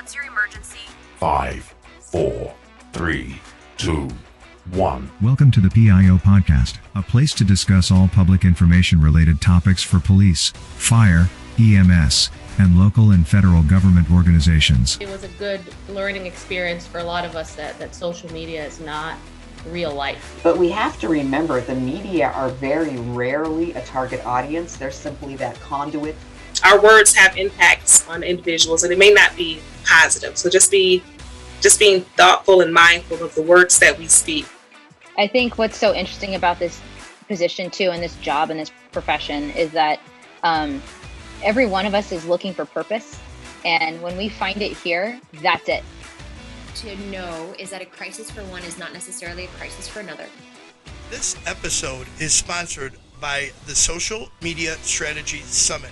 What's your emergency? 5, 4, 3, 2, 1. Welcome to the PIO Podcast, a place to discuss all public information-related topics for police, fire, EMS, and local and federal government organizations. It was a good learning experience for a lot of us that social media is not real life. But we have to remember the media are very rarely a target audience. They're simply that conduit. Our words have impacts on individuals, and it may not be positive. So just being thoughtful and mindful of the words that we speak. I think what's so interesting about this position too, and this job and this profession, is that every one of us is looking for purpose. And when we find it here, that's it. To know is that a crisis for one is not necessarily a crisis for another. This episode is sponsored by the Social Media Strategy Summit,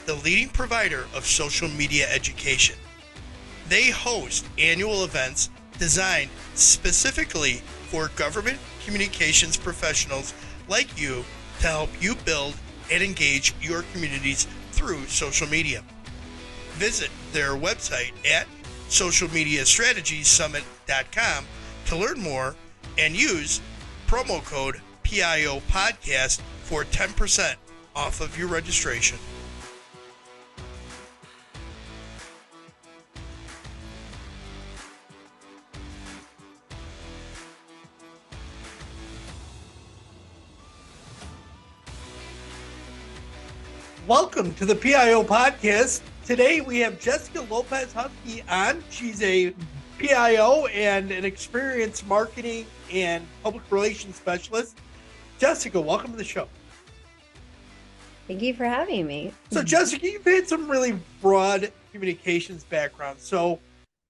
the leading provider of social media education. They host annual events designed specifically for government communications professionals like you to help you build and engage your communities through social media. Visit their website at socialmediastrategysummit.com to learn more and use promo code PIO Podcast for 10% off of your registration. Welcome to the PIO Podcast. Today we have Jesica Lopez-Huskey on. She's a PIO and an experienced marketing and public relations specialist. Jessica, welcome to the show. Thank you for having me. So Jessica, you've had some really broad communications background. So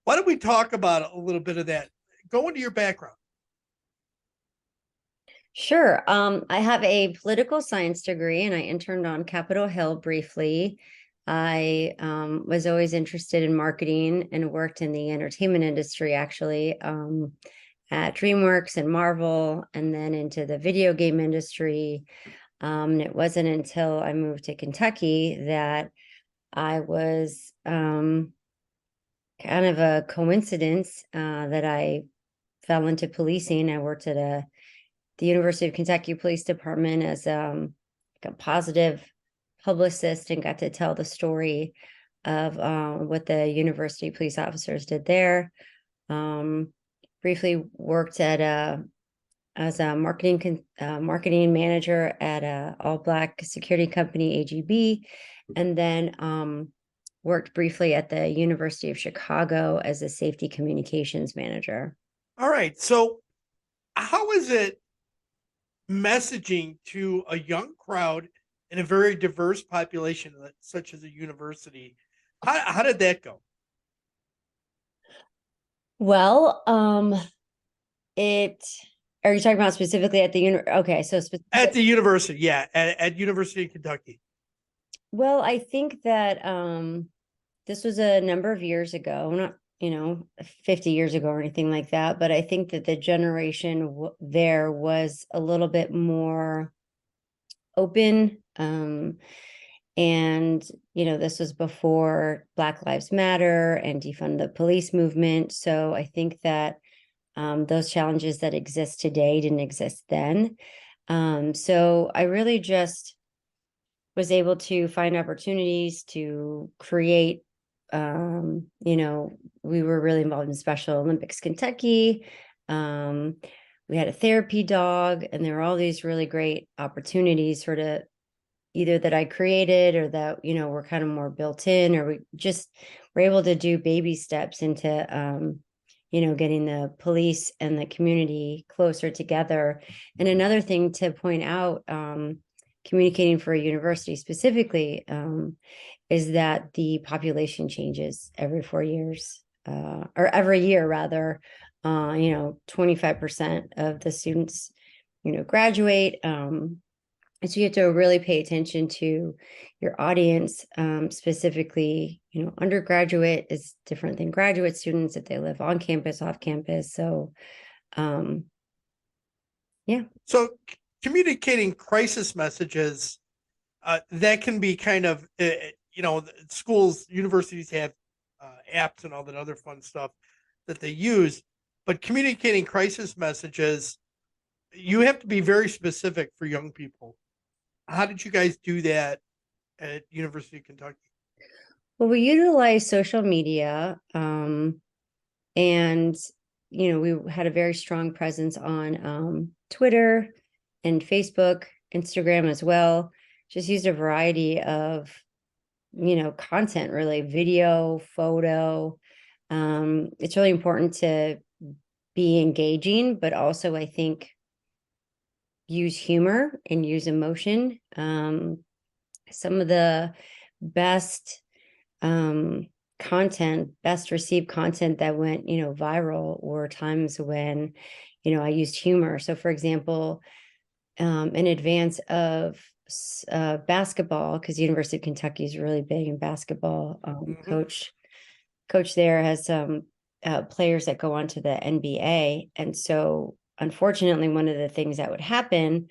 why don't we talk about a little bit of that? Go into your background. Sure. I have a political science degree and I interned on Capitol Hill briefly. I was always interested in marketing and worked in the entertainment industry, actually, at DreamWorks and Marvel, and then into the video game industry. And it wasn't until I moved to Kentucky that I was kind of a coincidence that I fell into policing. I worked at the University of Kentucky Police Department as a positive publicist and got to tell the story of what the university police officers did there. Briefly worked as a marketing manager at a all-black security company, AGB, and then worked briefly at the University of Chicago as a safety communications manager. All right. So how is it messaging to a young crowd in a very diverse population such as a university? How did that go? Well, are you talking about specifically at the okay, so at the university, yeah, at University of Kentucky. Well, I think that this was a number of years ago, not 50 years ago or anything like that, but I think that the generation there was a little bit more open. And this was before Black Lives Matter and defund the police movement. So I think that those challenges that exist today didn't exist then. So I really just was able to find opportunities to create. We were really involved in Special Olympics Kentucky. We had a therapy dog, and there were all these really great opportunities sort of either that I created or that, were kind of more built in, or we just were able to do baby steps into, getting the police and the community closer together. And another thing to point out, communicating for a university specifically, is that the population changes every 4 years, or every year rather. 25% of the students, graduate. So you have to really pay attention to your audience, specifically, undergraduate is different than graduate students if they live on campus, off campus. So, yeah. So communicating crisis messages, that can be kind of, schools, universities have apps and all that other fun stuff that they use. But communicating crisis messages, you have to be very specific for young people. How did you guys do that at University of Kentucky? Well, we utilize social media, and we had a very strong presence on Twitter and Facebook, Instagram as well. Just used a variety of content, really, video, photo. It's really important to be engaging, but also I think use humor and use emotion. Some of the best content, best received content that went viral were times when I used humor. So for example, in advance of basketball, because University of Kentucky is really big in basketball, coach there has some players that go on to the NBA. And so unfortunately, one of the things that would happen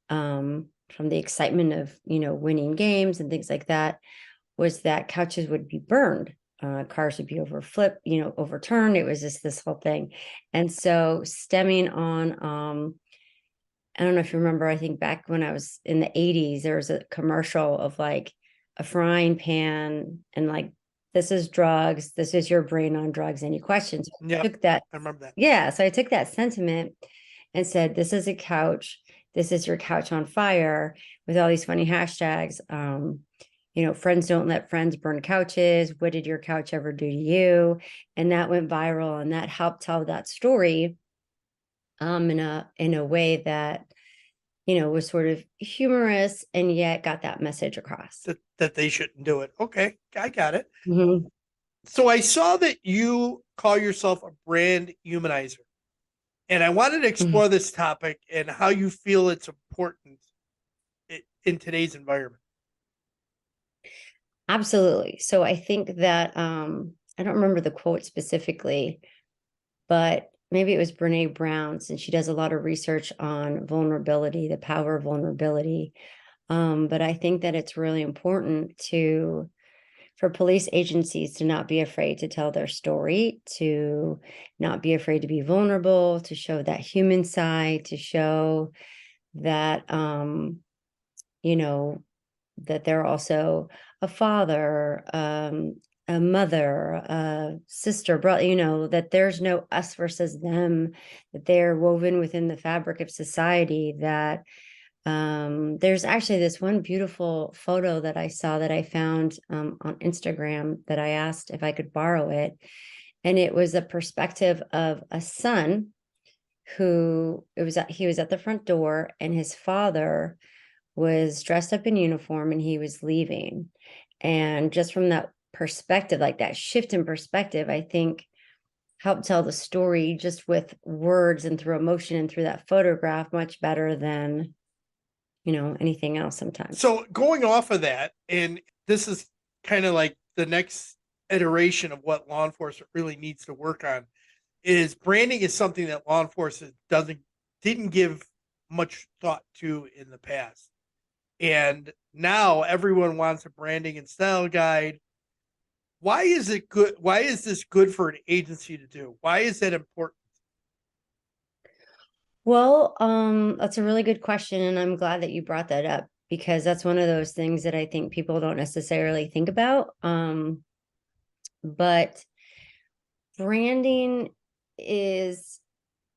from the excitement of winning games and things like that was that couches would be burned, cars would be overturned. It was just this whole thing. And so stemming on I don't know if you remember, I think back when I was in the 80s, there was a commercial of like a frying pan and like, this is drugs, this is your brain on drugs, any questions? Yeah, I took that. I remember that. Yeah, so I took that sentiment and said, this is a couch, this is your couch on fire, with all these funny hashtags. Friends don't let friends burn couches. What did your couch ever do to you? And that went viral, and that helped tell that story in a way that was sort of humorous and yet got that message across. That they shouldn't do it. Okay, I got it. Mm-hmm. So I saw that you call yourself a brand humanizer, and I wanted to explore this topic and how you feel it's important in today's environment. Absolutely. So I think that I don't remember the quote specifically, but maybe it was Brene Brown, since she does a lot of research on vulnerability, the power of vulnerability. But I think that it's really important for police agencies to not be afraid to tell their story, to not be afraid to be vulnerable, to show that human side, to show that, that they're also a father, a mother, a sister, brother, that there's no us versus them, that they're woven within the fabric of society, that there's actually this one beautiful photo that I saw that I found on Instagram that I asked if I could borrow it. And it was a perspective of a son he was at the front door, and his father was dressed up in uniform and he was leaving. And just from that perspective, like that shift in perspective, I think helped tell the story just with words and through emotion and through that photograph much better than anything else sometimes. So going off of that, and this is kind of like the next iteration of what law enforcement really needs to work on, is branding is something that law enforcement didn't give much thought to in the past. And now everyone wants a branding and style guide. Why is it good? Why is this good for an agency to do? Why is that important? Well, that's a really good question, and I'm glad that you brought that up, because that's one of those things that I think people don't necessarily think about. But branding is,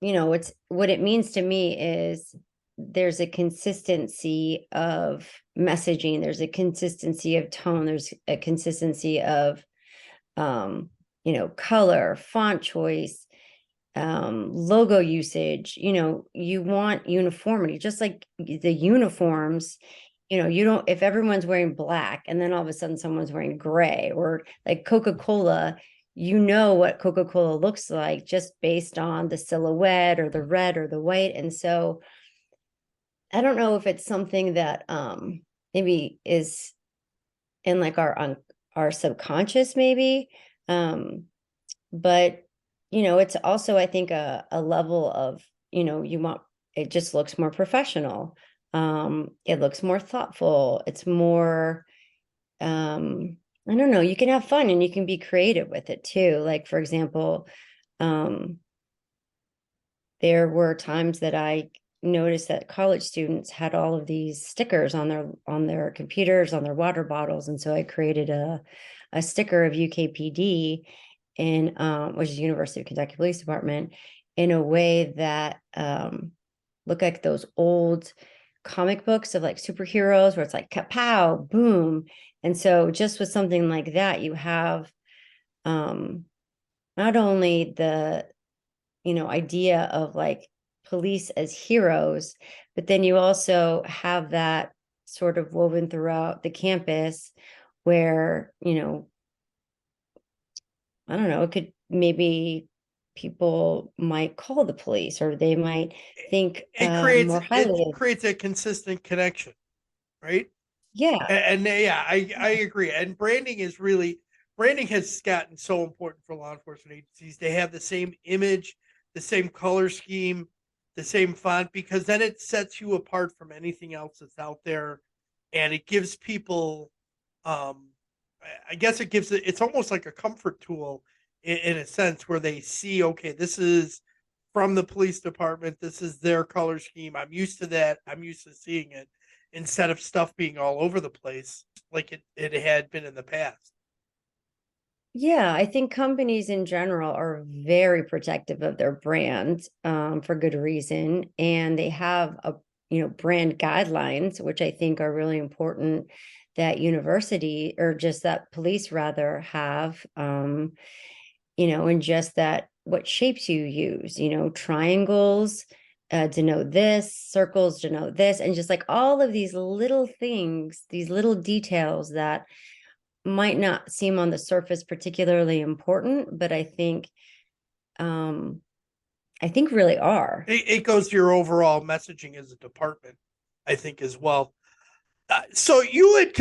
it's what it means to me is there's a consistency of messaging, there's a consistency of tone, there's a consistency of color, font choice, logo usage. You want uniformity, just like the uniforms. If everyone's wearing black and then all of a sudden someone's wearing gray, or like Coca-Cola, what Coca-Cola looks like just based on the silhouette or the red or the white. And so I don't know if it's something that maybe is in like our subconscious maybe. But it's also, I think, a level of, it just looks more professional. It looks more thoughtful. It's more I don't know, you can have fun and you can be creative with it too. Like, for example, um, there were times that I noticed that college students had all of these stickers on their computers, on their water bottles. And so I created a sticker of UKPD in which is University of Kentucky Police Department, in a way that look like those old comic books of like superheroes where it's like kapow, boom. And so just with something like that, you have not only the idea of like police as heroes, but then you also have that sort of woven throughout the campus where, I don't know, it could maybe people might call the police or they might think more highly it of. creates a consistent connection, right? Yeah. And yeah, I agree. And branding has gotten so important for law enforcement agencies. They have the same image, the same color scheme, the same font, because then it sets you apart from anything else that's out there, and it gives people, I guess it's almost like a comfort tool in a sense, where they see, okay, this is from the police department, this is their color scheme. I'm used to that. I'm used to seeing it instead of stuff being all over the place like it had been in the past. Yeah, I think companies in general are very protective of their brand for good reason. And they have brand guidelines, which I think are really important, that university or just that police rather have, and just that what shapes you use, triangles denote this, circles denote this, and just like all of these little things, these little details that might not seem on the surface particularly important, but I think really are. It goes to your overall messaging as a department, I think, as well. So you had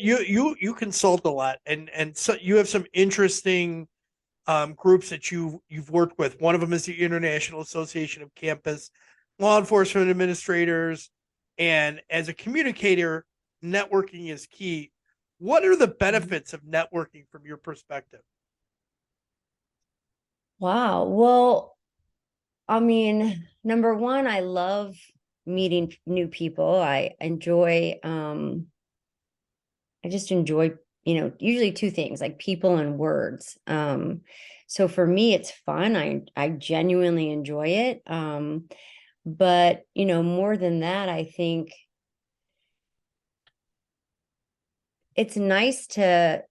you consult a lot, and so you have some interesting groups that you've worked with. One of them is the International Association of Campus Law Enforcement Administrators, and as a communicator, networking is key. What are the benefits of networking from your perspective? Wow. Well, I mean, number one, I love meeting new people. I just enjoy, usually two things, like people and words. So for me, it's fun. I genuinely enjoy it. But, more than that, I think it's nice to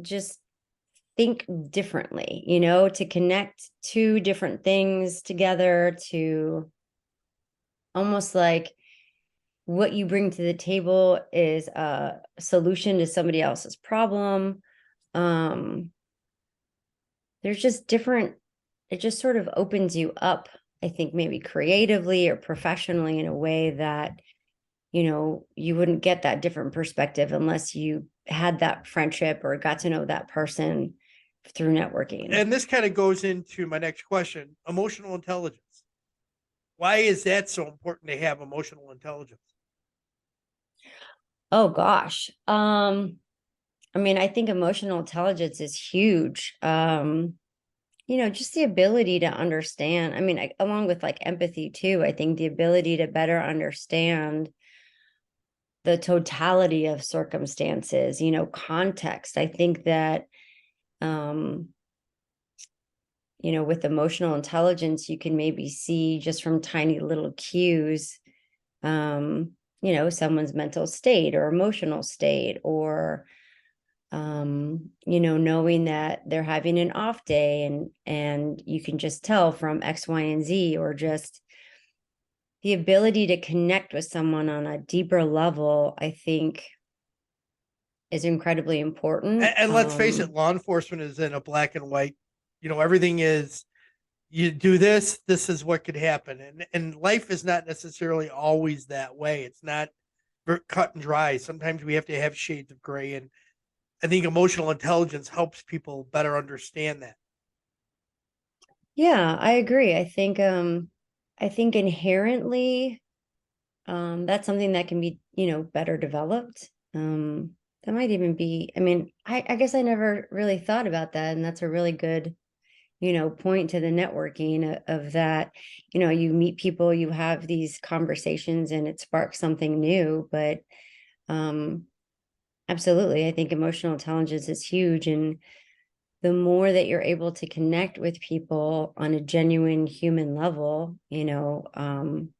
just think differently, to connect two different things together, to almost like what you bring to the table is a solution to somebody else's problem. There's just different, it just sort of opens you up, I think, maybe creatively or professionally in a way that, you wouldn't get that different perspective unless you had that friendship or got to know that person through networking. And this kind of goes into my next question: emotional intelligence. Why is that so important to have emotional intelligence? Oh gosh. I mean, I think emotional intelligence is huge. Just the ability to understand. I mean, along with like empathy too, I think the ability to better understand the totality of circumstances, context. I think that, with emotional intelligence, you can maybe see just from tiny little cues, someone's mental state or emotional state, or, knowing that they're having an off day and you can just tell from X, Y, and Z, or just the ability to connect with someone on a deeper level, I think is incredibly important. And let's face it, law enforcement is in a black and white, everything is, you do this, this is what could happen. And life is not necessarily always that way. It's not cut and dry. Sometimes we have to have shades of gray. And I think emotional intelligence helps people better understand that. Yeah, I agree. I think inherently, that's something that can be, better developed. That might even be, I mean, I guess I never really thought about that. And that's a really good, point to the networking of that. You meet people, you have these conversations and it sparks something new. But absolutely, I think emotional intelligence is huge. And the more that you're able to connect with people on a genuine human level, the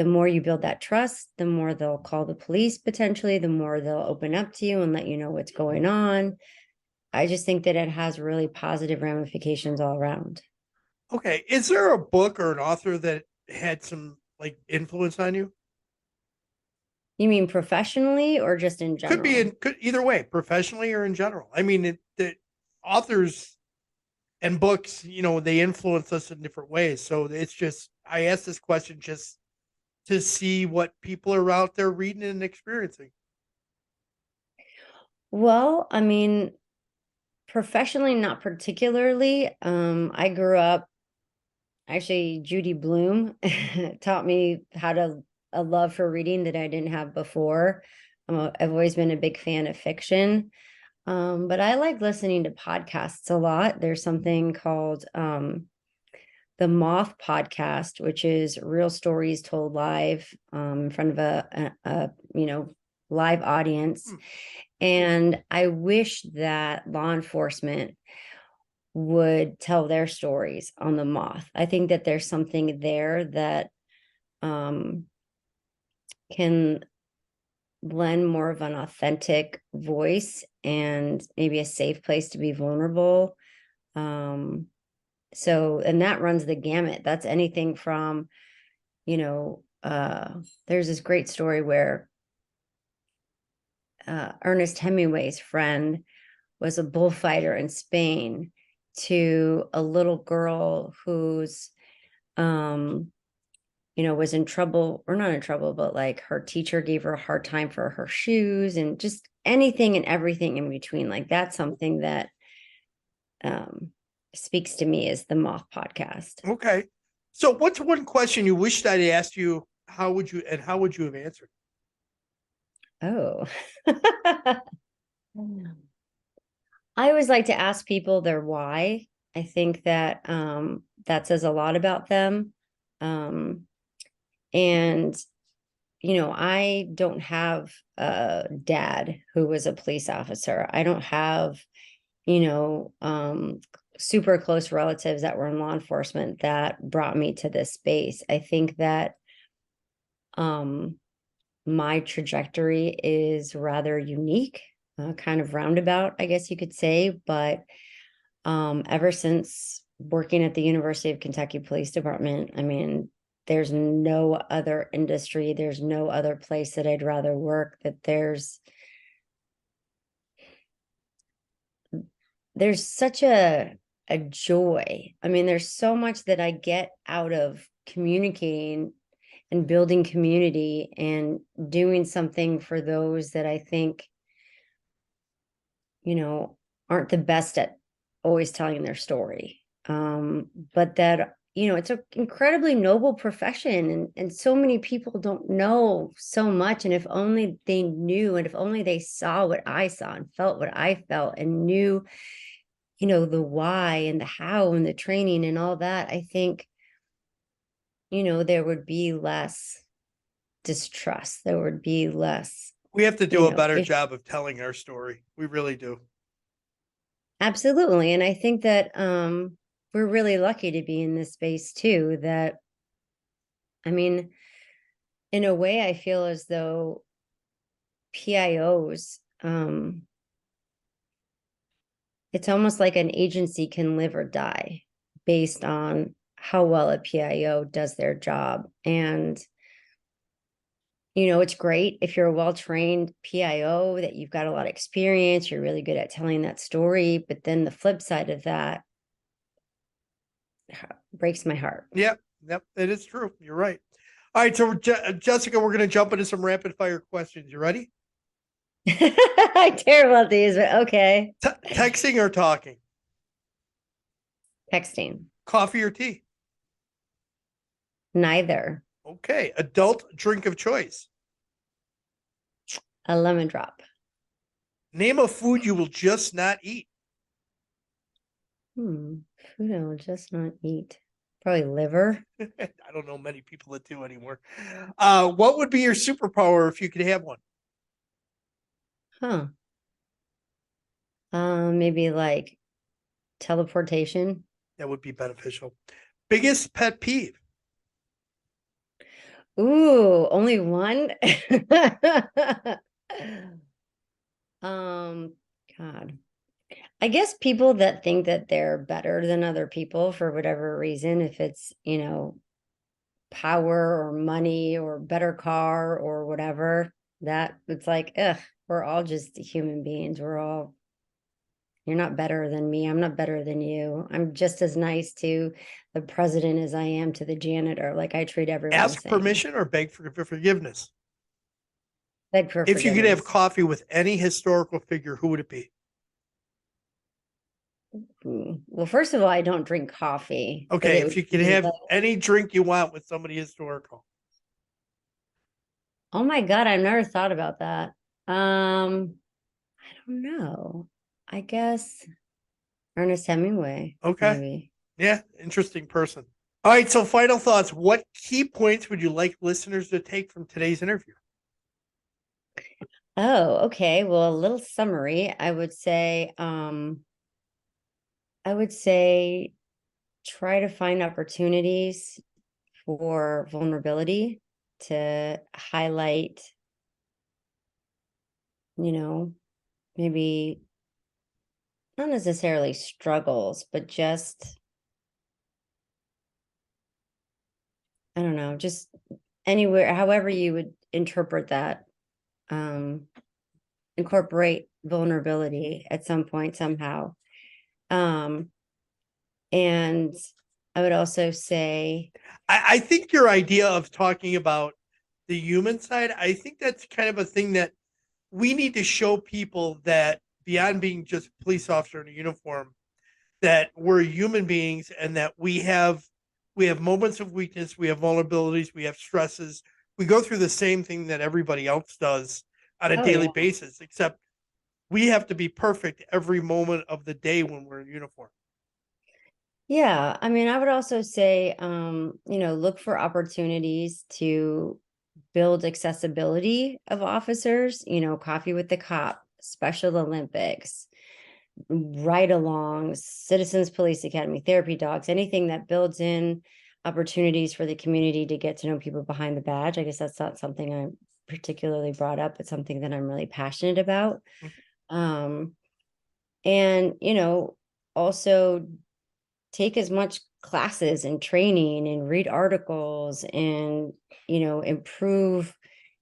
more you build that trust, the more they'll call the police potentially, the more they'll open up to you and let you know what's going on. I just think that it has really positive ramifications all around. Okay. Is there a book or an author that had some like influence on you? You mean professionally or just in general? Could either way, professionally or in general. I mean, the authors and books, they influence us in different ways. So it's just, I asked this question just to see what people are out there reading and experiencing. Well, I mean, professionally, not particularly. I grew up, actually, Judy Blume taught me a love for reading that I didn't have before. I've always been a big fan of fiction. But I like listening to podcasts a lot. There's something called the Moth podcast, which is real stories told live in front of a live audience. And I wish that law enforcement would tell their stories on the Moth. I think that there's something there that can blend more of an authentic voice and maybe a safe place to be vulnerable. So, and that runs the gamut. That's anything from, there's this great story where Ernest Hemingway's friend was a bullfighter in Spain to a little girl who's, was in trouble, or not in trouble, but like her teacher gave her a hard time for her shoes and just anything and everything in between. Like that's something that speaks to me is the Moth podcast. Okay. So what's one question you wished I'd asked you? How would you have answered? Oh, I always like to ask people their why. I think that that says a lot about them. And, I don't have a dad who was a police officer. I don't have, super close relatives that were in law enforcement that brought me to this space. I think that my trajectory is rather unique, kind of roundabout, I guess you could say. But ever since working at the University of Kentucky Police Department, I mean, there's no other industry, there's no other place that I'd rather work, that there's such a joy. I mean, there's so much that I get out of communicating and building community and doing something for those that I think, aren't the best at always telling their story. But that, it's an incredibly noble profession, and so many people don't know so much. And if only they knew, and if only they saw what I saw and felt what I felt and knew, the why and the how and the training and all that, I think, there would be less distrust. There would be less. We have to do a better job of telling our story. We really do. Absolutely. And I think that we're really lucky to be in this space too, that, I mean, in a way, I feel as though PIOs, it's almost like an agency can live or die based on how well a PIO does their job. And, it's great if you're a well-trained PIO, that you've got a lot of experience, you're really good at telling that story. But then the flip side of that breaks my heart. Yep, it is true. You're right. All right, so Jessica, we're going to jump into some rapid fire questions. You ready? I'm terrible at these, but okay. Texting or talking? Texting. Coffee or tea? Neither. Okay. Adult drink of choice? A lemon drop. Name a food you will just not eat. Food I will just not eat. Probably liver. I don't know many people that do anymore. What would be your superpower if you could have one? Huh. Maybe like teleportation. That would be beneficial. Biggest pet peeve? Ooh, only one? God. I guess people that think that they're better than other people for whatever reason, if it's, power or money or better car or whatever, that it's like, ugh, we're all just human beings. You're not better than me. I'm not better than you. I'm just as nice to the president as I am to the janitor. Like I treat everyone Ask the same. permission or beg for forgiveness? Beg for If you could have forgiveness. coffee with any historical figure, who would it be? Well, first of all, I don't drink coffee. but Okay, it if you would could be have like- any drink you want with somebody historical. Oh my God, I've never thought about that. I don't know. I guess Ernest Hemingway. Okay. Maybe. Yeah, interesting person. All right, so final thoughts. What key points would you like listeners to take from today's interview? Oh, okay. Well, a little summary. I would say try to find opportunities for vulnerability to highlight, maybe not necessarily struggles, but just, I don't know, just anywhere, however you would interpret that, incorporate vulnerability at some point, somehow. And I would also say, I think your idea of talking about the human side, I think that's kind of a thing that we need to show people, that beyond being just a police officer in a uniform, that we're human beings and that we have moments of weakness, we have vulnerabilities, we have stresses. We go through the same thing that everybody else does on a Oh, daily yeah. basis, except we have to be perfect every moment of the day when we're in uniform. yeah, I mean, I would also say, look for opportunities to build accessibility of officers, coffee with the cop, Special Olympics, ride-alongs, Citizens Police Academy, therapy dogs, anything that builds in opportunities for the community to get to know people behind the badge. I guess that's not something I particularly brought up, but something that I'm really passionate about. And, also take as much classes and training and read articles and, improve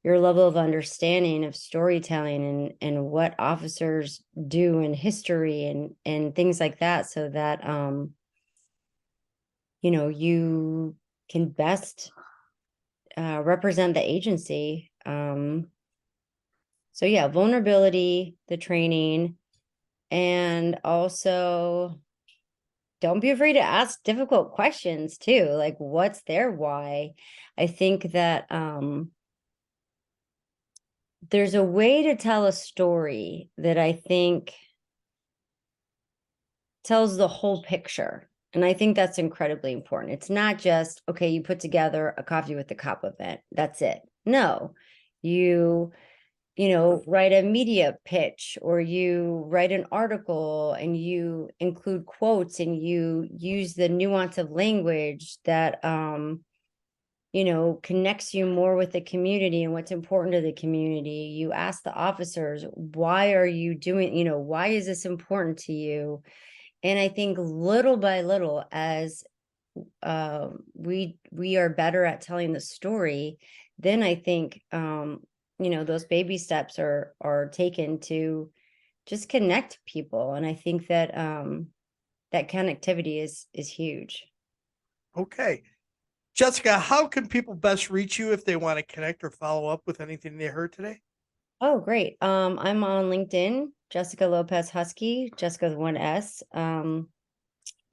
your level of understanding of storytelling and what officers do in history and things like that, so that, you can best represent the agency. So yeah, vulnerability, the training, and also don't be afraid to ask difficult questions too. Like, what's their why? I think that there's a way to tell a story that I think tells the whole picture. And I think that's incredibly important. It's not just, okay, you put together a coffee with the cop event. That's it. No, you write a media pitch, or you write an article and you include quotes and you use the nuance of language that, connects you more with the community and what's important to the community. You ask the officers, why are you doing, why is this important to you? And I think little by little, as we are better at telling the story, then I think, those baby steps are taken to just connect people. And I think that that connectivity is huge. Okay. Jessica, how can people best reach you if they want to connect or follow up with anything they heard today? Oh, great. I'm on LinkedIn, Jesica Lopez-Huskey, Jessica with one S. Email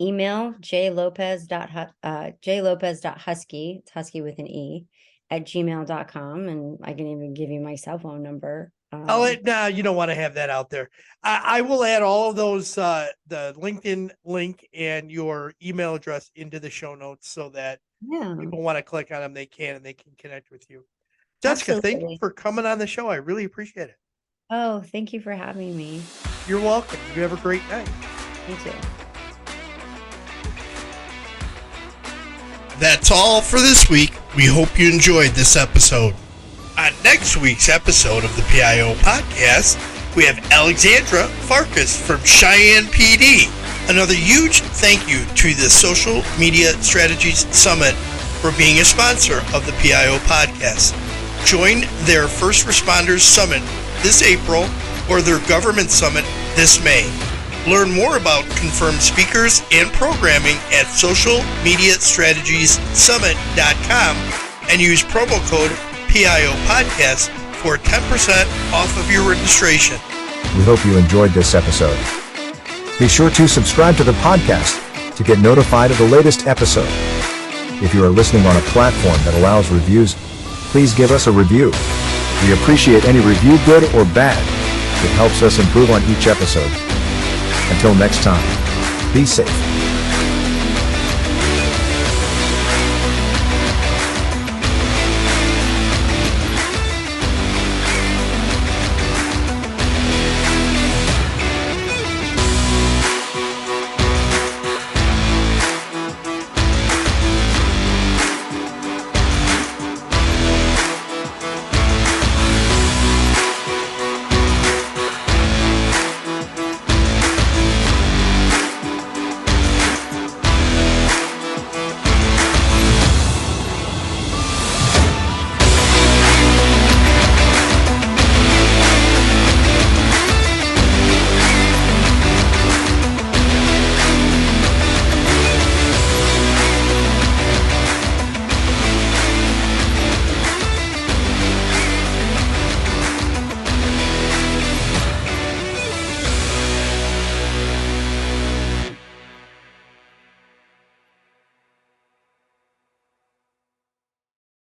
jlopez.husky, it's husky with an E, @gmail.com. And I can even give you my cell phone number. Nah, you don't want to have that out there. I will add all of those, the LinkedIn link and your email address into the show notes so that Yeah. people want to click on them, they can, and they can connect with you. Jessica, thank you Absolutely. for coming on the show. I really appreciate it. Oh, thank you for having me. You're welcome. You have a great night. You too. That's all for this week. We hope you enjoyed this episode. On next week's episode of the PIO podcast, we have Alexandra Farkas from Cheyenne PD. Another huge thank you to the Social Media Strategies Summit for being a sponsor of the PIO podcast. Join their First Responders Summit this April or their Government Summit this May. Learn more about confirmed speakers and programming at socialmediastrategiessummit.com and use promo code PIO Podcast for 10% off of your registration. We hope you enjoyed this episode. Be sure to subscribe to the podcast to get notified of the latest episode. If you are listening on a platform that allows reviews, please give us a review. We appreciate any review, good or bad. It helps us improve on each episode. Until next time, be safe.